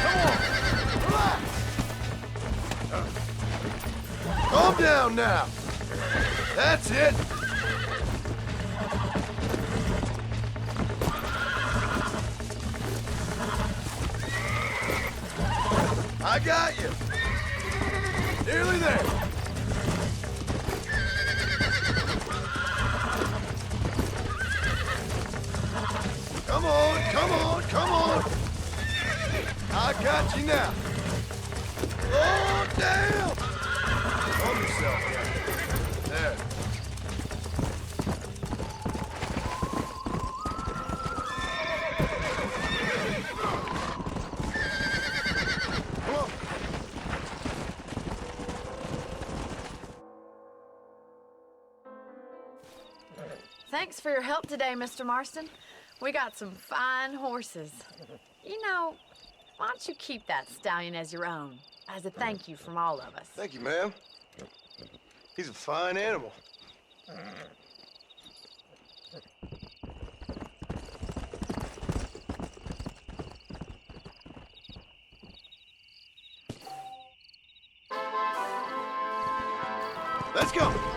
Come on. Relax. Calm down now. That's it. I got you. Nearly there. Come on, come on, come on. I got you now. Oh, damn! Calm yourself, yeah. There. Come on. Thanks for your help today, Mr. Marston. We got some fine horses. You know, why don't you keep that stallion as your own, as a thank you from all of us? Thank you, ma'am. He's a fine animal. Let's go.